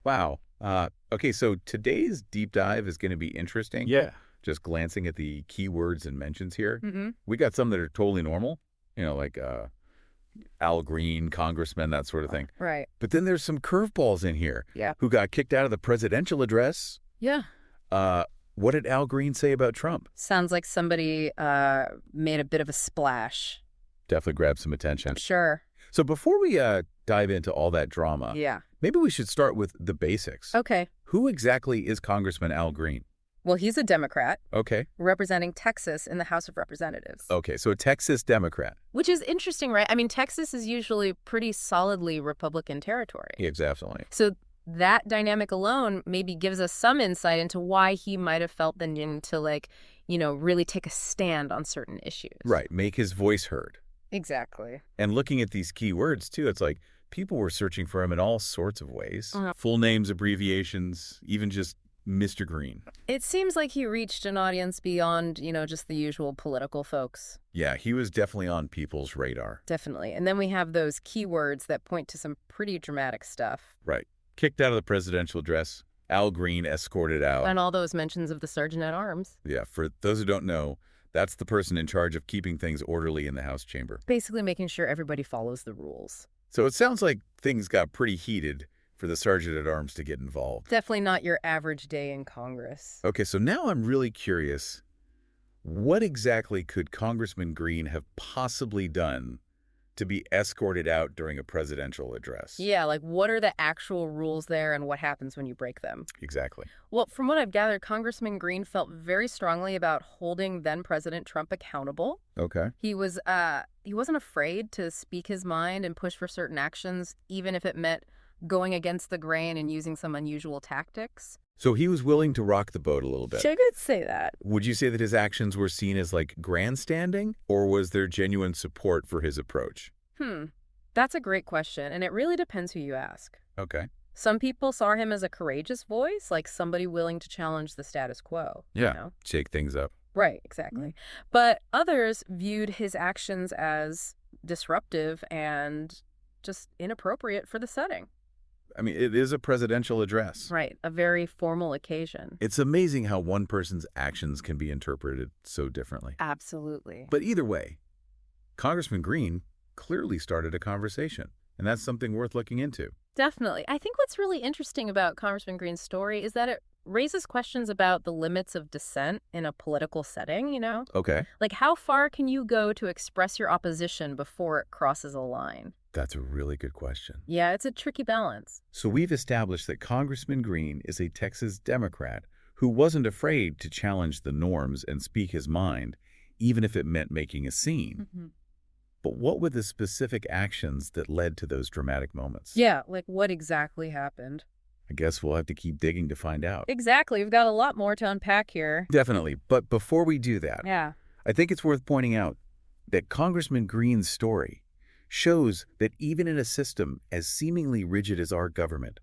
Wow. Okay, so today's deep dive is going to be interesting. Yeah. Just glancing at the keywords and mentions here. Mm-hmm. We got some that are totally normal, like Al Green, Congressman, that sort of thing. Right. But then there's some curveballs in here. Yeah. Who got kicked out of the presidential address. Yeah. What did Al Green say about Trump? Sounds like somebody made a bit of a splash. Definitely grabbed some attention. Sure. So before we dive into all that drama, Yeah. maybe we should start with the basics. Okay. Who exactly is Congressman Al Green? Well, he's a Democrat Okay. representing Texas in the House of Representatives. Okay, so a Texas Democrat. Which is interesting, right? I mean, Texas is usually pretty solidly Republican territory. Yeah, exactly. So that dynamic alone maybe gives us some insight into why he might have felt the need to, really take a stand on certain issues. Right, make his voice heard. Exactly. And looking at these keywords, too, it's like people were searching for him in all sorts of ways. Full names, abbreviations, even just Mr. Green. It seems like he reached an audience beyond, just the usual political folks. Yeah, he was definitely on people's radar. Definitely. And then we have those keywords that point to some pretty dramatic stuff. Right. Kicked out of the presidential address. Al Green escorted out. And all those mentions of the Sergeant at Arms. Yeah, for those who don't know, that's the person in charge of keeping things orderly in the House chamber. Basically making sure everybody follows the rules. So it sounds like things got pretty heated for the Sergeant at Arms to get involved. Definitely not your average day in Congress. Okay, so now I'm really curious. What exactly could Congressman Green have possibly done to be escorted out during a presidential address? Yeah, what are the actual rules there and what happens when you break them? Exactly. Well, from what I've gathered, Congressman Green felt very strongly about holding then-President Trump accountable. Okay. He wasn't afraid to speak his mind and push for certain actions, even if it meant going against the grain and using some unusual tactics. So he was willing to rock the boat a little bit. I could say that. Would you say that his actions were seen as grandstanding, or was there genuine support for his approach? That's a great question, and it really depends who you ask. Okay. Some people saw him as a courageous voice, like somebody willing to challenge the status quo. Yeah, shake things up. Right, exactly. But others viewed his actions as disruptive and just inappropriate for the setting. I mean, it is a presidential address. Right, a very formal occasion. It's amazing how one person's actions can be interpreted so differently. Absolutely. But either way, Congressman Green clearly started a conversation, and that's something worth looking into. Definitely. I think what's really interesting about Congressman Green's story is that it raises questions about the limits of dissent in a political setting, Okay. How far can you go to express your opposition before it crosses a line? That's a really good question. Yeah, it's a tricky balance. So we've established that Congressman Green is a Texas Democrat who wasn't afraid to challenge the norms and speak his mind, even if it meant making a scene. Mm-hmm. But what were the specific actions that led to those dramatic moments? Yeah, what exactly happened? I guess we'll have to keep digging to find out. Exactly. We've got a lot more to unpack here. Definitely. But before we do that, Yeah. I think it's worth pointing out that Congressman Green's story shows that even in a system as seemingly rigid as our government,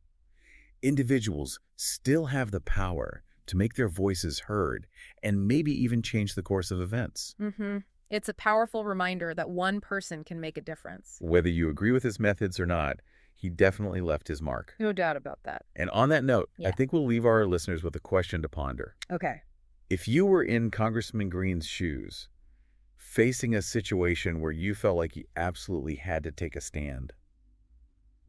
individuals still have the power to make their voices heard and maybe even change the course of events. Mm-hmm. It's a powerful reminder that one person can make a difference. Whether you agree with his methods or not, he definitely left his mark. No doubt about that. And on that note, Yeah. I think we'll leave our listeners with a question to ponder. Okay. If you were in Congressman Green's shoes, facing a situation where you felt like you absolutely had to take a stand,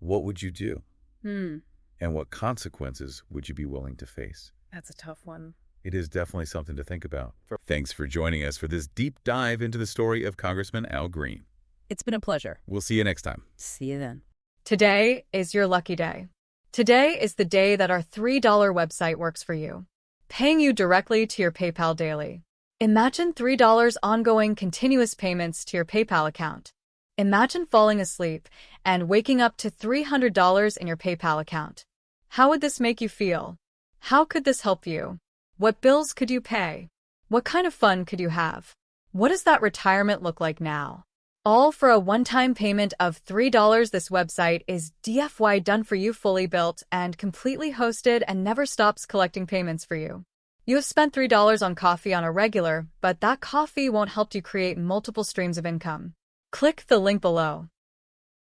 what would you do? And what consequences would you be willing to face? That's a tough one. It is definitely something to think about. Thanks for joining us for this deep dive into the story of Congressman Al Green. It's been a pleasure. We'll see you next time. See you then. Today is your lucky day. Today is the day that our $3 website works for you, paying you directly to your PayPal daily. Imagine $3 ongoing continuous payments to your PayPal account. Imagine falling asleep and waking up to $300 in your PayPal account. How would this make you feel? How could this help you? What bills could you pay? What kind of fun could you have? What does that retirement look like now? All for a one-time payment of $3. This website is DFY done for you, fully built and completely hosted, and never stops collecting payments for you. You have spent $3 on coffee on a regular, but that coffee won't help you create multiple streams of income. Click the link below.